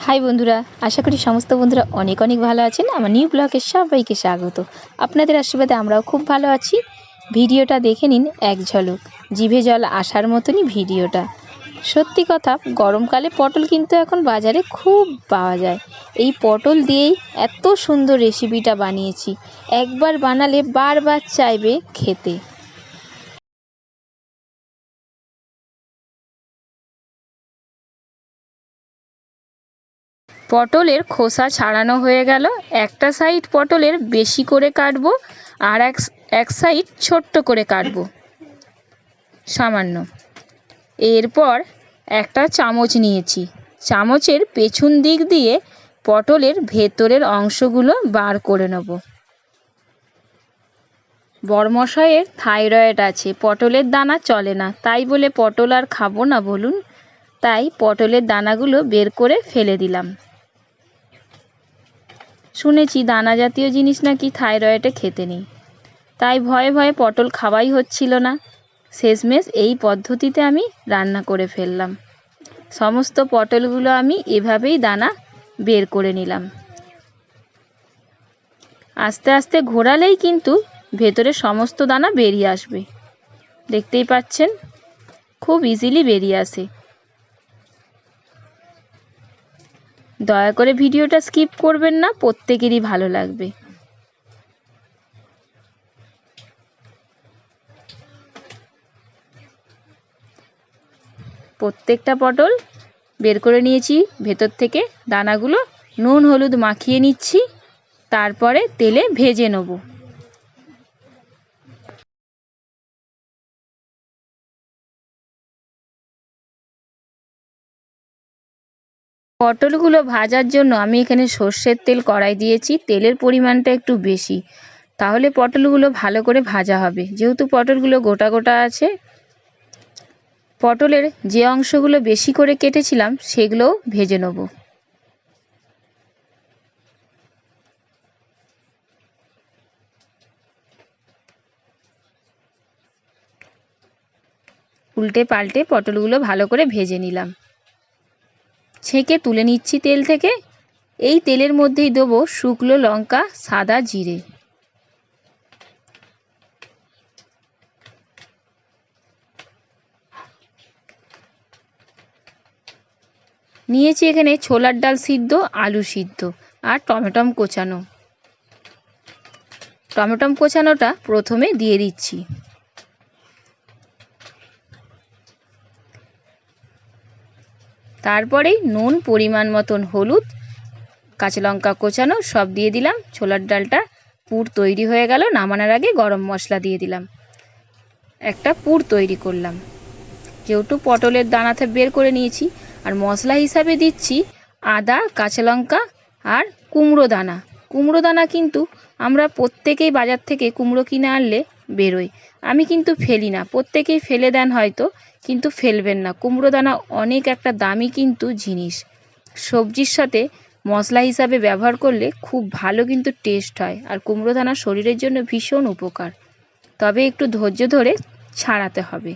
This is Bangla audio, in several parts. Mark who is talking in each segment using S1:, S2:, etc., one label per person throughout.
S1: হাই বন্ধুরা, আশা করি সমস্ত বন্ধুরা অনেক অনেক ভালো আছেন। আমার নিউ ব্লগে সবাইকে স্বাগত। আপনাদের আশীর্বাদে আমরাও খুব ভালো আছি। ভিডিওটা দেখে নিন এক ঝলক, জিভে জল আসার মতনই ভিডিওটা। সত্যি কথা, গরমকালে পটল কিন্তু এখন বাজারে খুব পাওয়া যায়। এই পটল দিয়েই এত সুন্দর রেসিপিটা বানিয়েছি, একবার বানালে বারবার চাইবে খেতে। পটলের খোসা ছাড়ানো হয়ে গেল। একটা সাইড পটলের বেশি করে কাটবো, আর এক সাইড ছোট্ট করে কাটবো সামান্য। এরপর একটা চামচ নিয়েছি, চামচের পেছন দিক দিয়ে পটলের ভেতরের অংশগুলো বার করে নেব। বড়মশাইয়ের থাইরয়েড আছে, পটলের দানা চলে না, তাই বলে পটল আর খাবো না বলুন? তাই পটলের দানাগুলো বের করে ফেলে দিলাম। শুনেছি দানা জাতীয় জিনিস নাকি থাইরয়েডে খেতে নেই, তাই ভয়ে ভয়ে পটল খাওয়াই হচ্ছিল না। শেষমেশ এই পদ্ধতিতে আমি রান্না করে ফেললাম। সমস্ত পটলগুলো আমি এভাবেই দানা বের করে নিলাম। আস্তে আস্তে ঘোরালেই কিন্তু ভেতরে সমস্ত দানা বেরিয়ে আসবে। দেখতেই পাচ্ছেন, খুব ইজিলি বেরিয়ে আসে। দয়া করে ভিডিওটা স্কিপ করবেন না, প্রত্যেকেরই ভালো লাগবে। প্রত্যেকটা পটল বের করে নিয়েছি, ভেতর থেকে দানাগুলো নুন হলুদ মাখিয়ে নিচ্ছি, তারপরে তেলে ভেজে নেব। পটলগুলো ভাজার জন্য আমি এখানে সর্ষের তেল কড়াই দিয়েছি। তেলের পরিমাণটা একটু বেশি, তাহলে পটলগুলো ভালো করে ভাজা হবে। যেহেতু পটলগুলো গোটা গোটা আছে, পটলের যে অংশগুলো বেশি করে কেটেছিলাম সেগুলোও ভেজে নেব। উল্টে পাল্টে পটলগুলো ভালো করে ভেজে নিলাম। ছেঁকে তুলে নিচ্ছি তেল থেকে। এই তেলের মধ্যেই দেবো শুকনো লঙ্কা, সাদা জিরে। নিয়েছি এখানে ছোলার ডাল সিদ্ধ, আলু সিদ্ধ আর টমেটম কোচানো। টমেটম কোচানোটা প্রথমে দিয়ে দিচ্ছি। তারপরেই নুন, পরিমাণ মতন হলুদ, কাঁচা লঙ্কা কোচানো সব দিয়ে দিলাম। ছোলার ডালটা পুর তৈরি হয়ে গেল। নামানোর আগে গরম মশলা দিয়ে দিলাম। একটা পুর তৈরি করলাম। যেহেতু পটলের দানাতে বের করে নিয়েছি, আর মশলা হিসাবে দিচ্ছি আদা, কাঁচা লঙ্কা আর কুমড়ো দানা। কুমড়ো দানা কিন্তু আমরা প্রত্যেকেই বাজার থেকে কুমড়ো কিনে আনলে বেরোয়, আমি কিন্তু ফেলি না। প্রত্যেকেই ফেলে দেন হয়তো, কিন্তু ফেলবেন না। কুমড়ো দানা অনেক একটা দামি কিন্তু জিনিস। সবজির সাথে মশলা হিসাবে ব্যবহার করলে খুব ভালো কিন্তু টেস্ট হয়, আর কুমড়ো দানা শরীরের জন্য ভীষণ উপকার। তবে একটু ধৈর্য ধরে ছাড়াতে হবে।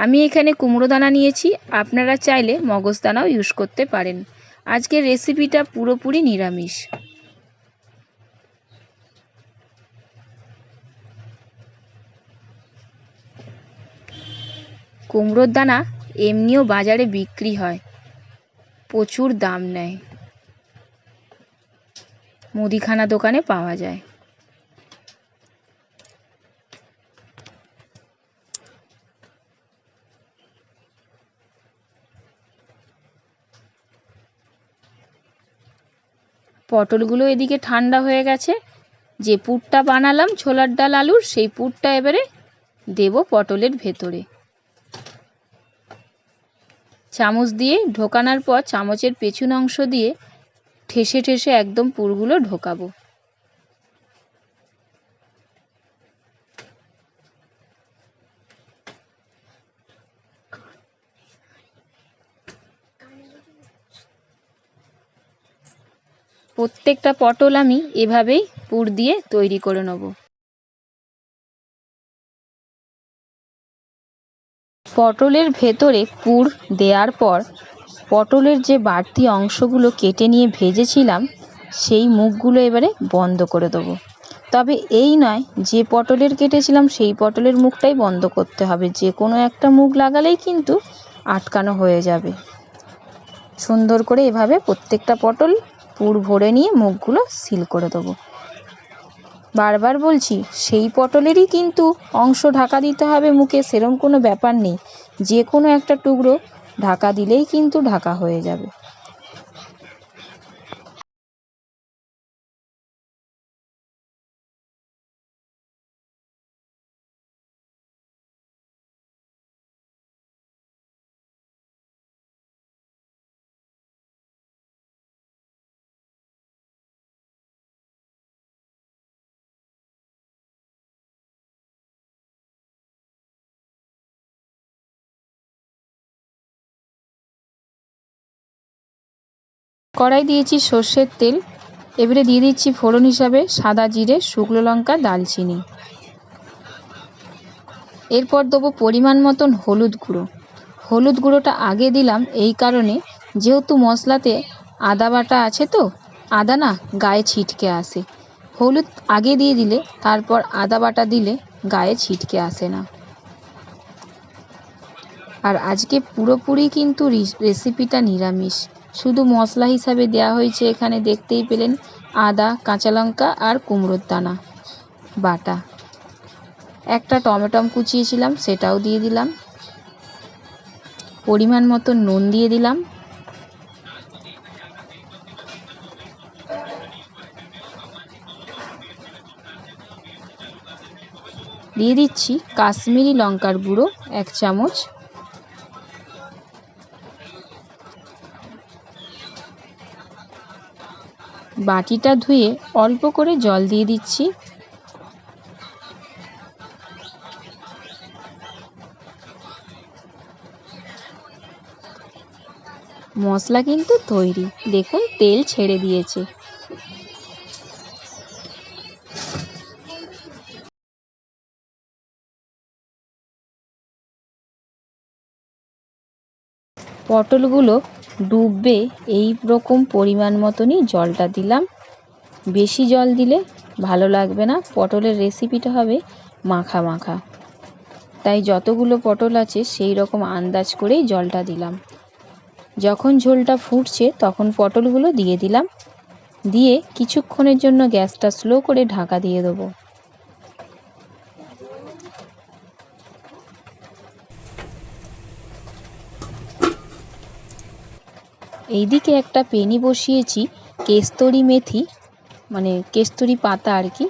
S1: আমি এখানে কুমড়ো দানা নিয়েছি, আপনারা চাইলে মগজ দানাও ইউজ করতে পারেন। আজকের রেসিপিটা পুরোপুরি নিরামিষ। কুমড়োর দানা এমনিও বাজারে বিক্রি হয়, প্রচুর দাম নেয়, মুদিখানা দোকানে পাওয়া যায়। পটলগুলো এদিকে ঠান্ডা হয়ে গেছে। যে পুরটা বানালাম ছোলার ডাল আলুর, সেই পুরটা এবারে দেব পটলের ভেতরে। চামচ দিয়ে ঢোকানোর পর চামচের পেছন অংশ দিয়ে ঠেসে ঠেসে একদম পুরগুলো ঢোকাবো। প্রত্যেকটা পটল আমি এভাবেই পুর দিয়ে তৈরি করে নেব। পটলের ভেতরে পুর দেওয়ার পর পটলের যে বাড়তি অংশগুলো কেটে নিয়ে ভেজেছিলাম সেই মুখগুলো এবারে বন্ধ করে দেবো। তবে এই নয় যে পটলের কেটেছিলাম সেই পটলের মুখটাই বন্ধ করতে হবে, যে কোনো একটা মুখ লাগালেই কিন্তু আটকানো হয়ে যাবে। সুন্দর করে এভাবে প্রত্যেকটা পটল পুর ভরে নিয়ে মুখগুলো সিল করে দেবো। বারবার বলছি, সেই পটলেরই কিন্তু অংশ ঢাকা দিতে হবে মুখে, সেরম কোনো ব্যাপার নেই। যে কোনো একটা টুকরো ঢাকা দিলেই কিন্তু ঢাকা হয়ে যাবে। কড়াই দিয়েছি সর্ষের তেল, এবারে দিয়ে দিচ্ছি ফোড়ন হিসাবে সাদা জিরে, শুকনো লঙ্কা, দালচিনি। এরপর দেবো পরিমাণ মতন হলুদ গুঁড়ো। হলুদ গুঁড়োটা আগে দিলাম এই কারণে, যেহেতু মশলাতে আদা বাটা আছে তো আদা না গায়ে ছিটকে আসে। হলুদ আগে দিয়ে দিলে তারপর আদা বাটা দিলে গায়ে ছিটকে আসে না। আর আজকে পুরোপুরি কিন্তু রেসিপিটা নিরামিষ, শুধু মশলা হিসাবে দেওয়া হয়েছে এখানে, দেখতেই পেলেন আদা, কাঁচা লঙ্কা আর কুমড়োর দানা বাটা। একটা টমেটো কুচিয়েছিলাম সেটাও দিয়ে দিলাম। পরিমাণ মতো নুন দিয়ে দিলাম। দিয়ে দিচ্ছি কাশ্মীরি লঙ্কার গুঁড়ো 1 চামচ। বাটিটা ধুয়ে অল্প করে জল দিয়ে দিচ্ছি। মশলা কিন্তু তৈরি, দেখুন তেল ছেড়ে দিয়েছে। পটলগুলো ডুববে এই রকম পরিমাণ মতনই জলটা দিলাম। বেশি জল দিলে ভালো লাগবে না, পটলের রেসিপিটা হবে মাখা মাখা। তাই যতগুলো পটল আছে সেই রকম আন্দাজ করেই জলটা দিলাম। যখন ঝোলটা ফুটছে তখন পটলগুলো দিয়ে দিলাম, দিয়ে কিছুক্ষণের জন্য গ্যাসটা স্লো করে ঢাকা দিয়ে দেবো। এইদিকে একটা পেনি বসিয়েছি, কেস্তরি মেথি মানে কেস্তরি পাতা আর কি,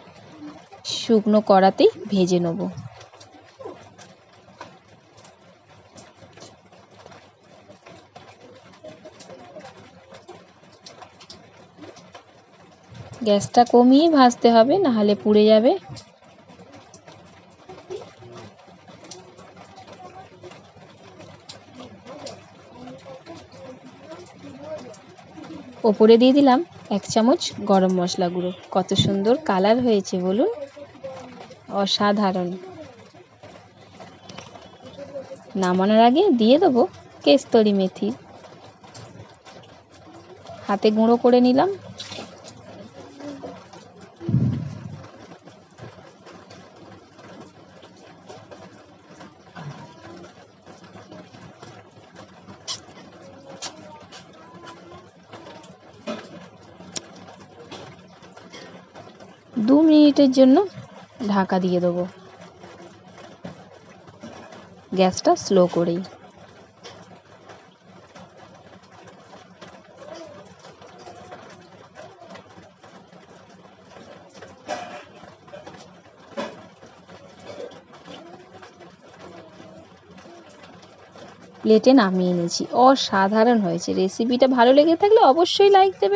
S1: শুকনো কড়াতেই ভেজে নেব। গ্যাসটা কমিয়ে ভাজতে হবে, নাহলে পুড়ে যাবে। ওপরে দিয়ে দিলাম 1 চামচ গরম মশলা গুঁড়ো। কত সুন্দর কালার হয়েছে বলুন, অসাধারণ। নামানোর আগে দিয়ে দেবো কেস্তরি মেথি, হাতে গুঁড়ো করে নিলাম। দু মিনিটের জন্য ঢাকা দিয়ে দেবো, গ্যাসটা স্লো করেই। প্লেটে নামিয়ে নিয়েছি। অসাধারণ হয়েছে। রেসিপিটা ভালো লেগে থাকলে অবশ্যই লাইক দেবেন।